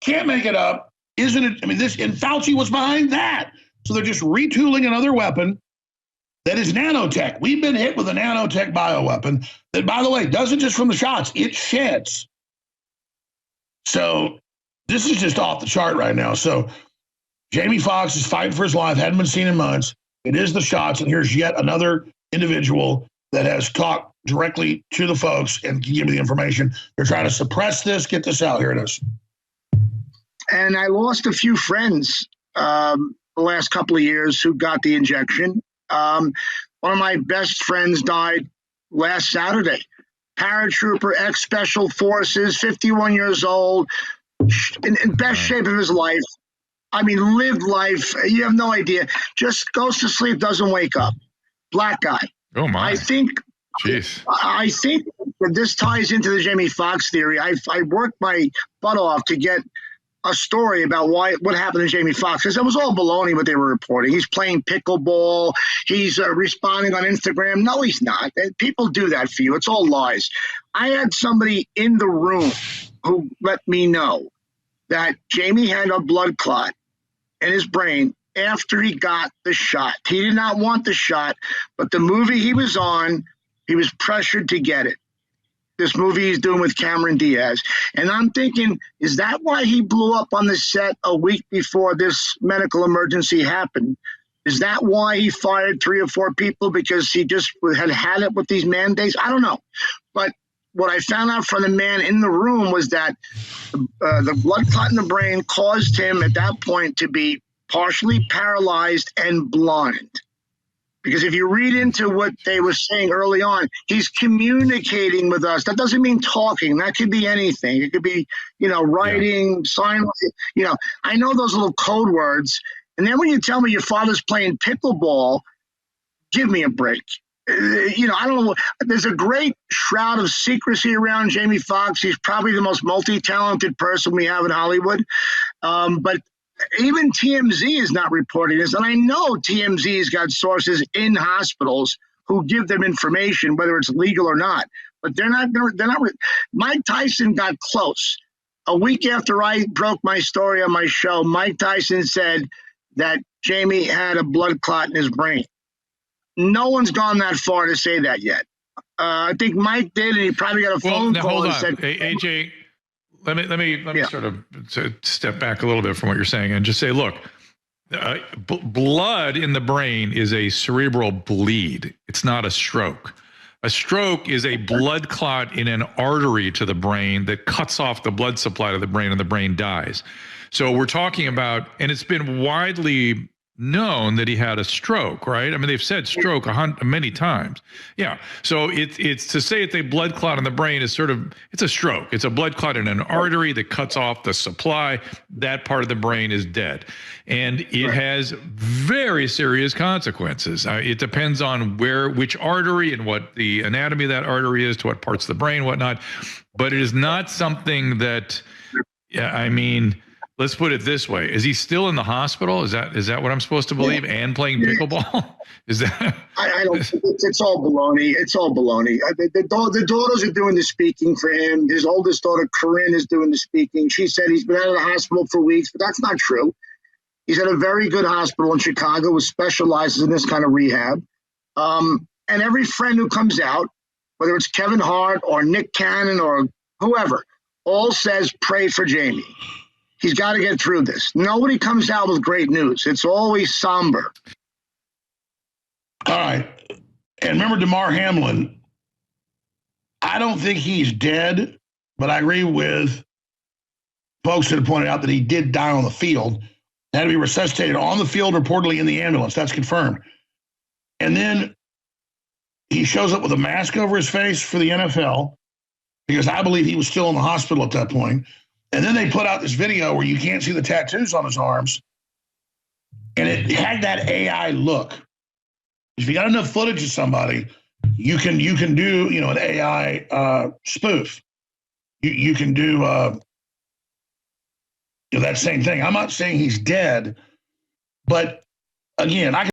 Can't make it up. Isn't it? I mean, and Fauci was behind that. So they're just retooling another weapon that is nanotech. We've been hit with a nanotech bioweapon that, by the way, doesn't just from the shots, it sheds. So this is just off the chart right now. So Jamie Foxx is fighting for his life, hadn't been seen in months. It is the shots, and here's yet another individual that has talked directly to the folks and can give me the information. They're trying to suppress this. Get this out. Here it is. And I lost a few friends the last couple of years who got the injection. One of my best friends died last Saturday. Paratrooper, ex-Special Forces, 51 years old, in best shape of his life. I mean, lived life. You have no idea. Just goes to sleep, doesn't wake up. Black guy. Oh, my. I think that this ties into the Jamie Foxx theory. I worked my butt off to get a story about what happened to Jamie Foxx, because it was all baloney what they were reporting. He's playing pickleball. He's responding on Instagram. No, he's not. People do that for you. It's all lies. I had somebody in the room who let me know that Jamie had a blood clot in his brain after he got the shot. He did not want the shot, but the movie he was on, he was pressured to get it. This movie he's doing with Cameron Diaz. And I'm thinking, is that why he blew up on the set a week before this medical emergency happened? Is that why he fired 3 or 4 people, because he just had it with these mandates? I don't know. But what I found out from the man in the room was that the blood clot in the brain caused him at that point to be partially paralyzed and blind. Because if you read into what they were saying early on, he's communicating with us. That doesn't mean talking. That could be anything. It could be, writing, sign. I know those little code words. And then when you tell me your father's playing pickleball, give me a break. I don't know. There's a great shroud of secrecy around Jamie Foxx. He's probably the most multi-talented person we have in Hollywood. But even TMZ is not reporting this. And I know TMZ's got sources in hospitals who give them information, whether it's legal or not. But they're not. Mike Tyson got close. A week after I broke my story on my show, Mike Tyson said that Jamie had a blood clot in his brain. No one's gone that far to say that yet. I think Mike did, and he probably got a phone call. Hold on. Said, AJ, let me sort of step back a little bit from what you're saying and just say, look, blood in the brain is a cerebral bleed. It's not a stroke. A stroke is a blood clot in an artery to the brain that cuts off the blood supply to the brain, and the brain dies. So we're talking about, and it's been widely known that he had a stroke, right? I mean, they've said stroke many times. Yeah. So it's to say it's a blood clot in the brain is it's a stroke. It's a blood clot in an artery that cuts off the supply. That part of the brain is dead. And it has very serious consequences. It depends on which artery and what the anatomy of that artery is, to what parts of the brain, whatnot. But it is not something that, let's put it this way. Is he still in the hospital? Is that what I'm supposed to believe? And playing pickleball? Is that? I don't think it's all baloney. It's all baloney. The daughters are doing the speaking for him. His oldest daughter, Corinne, is doing the speaking. She said he's been out of the hospital for weeks, but that's not true. He's at a very good hospital in Chicago which specializes in this kind of rehab. And every friend who comes out, whether it's Kevin Hart or Nick Cannon or whoever, all says pray for Jamie. He's got to get through this. Nobody comes out with great news. It's always somber. All right. And remember Damar Hamlin. I don't think he's dead, but I agree with folks that have pointed out that he did die on the field. Had to be resuscitated on the field, reportedly in the ambulance. That's confirmed. And then he shows up with a mask over his face for the NFL, because I believe he was still in the hospital at that point. And then they put out this video where you can't see the tattoos on his arms. And it had that AI look. If you got enough footage of somebody, you can do, an AI spoof. You can do that same thing. I'm not saying he's dead, but again, I can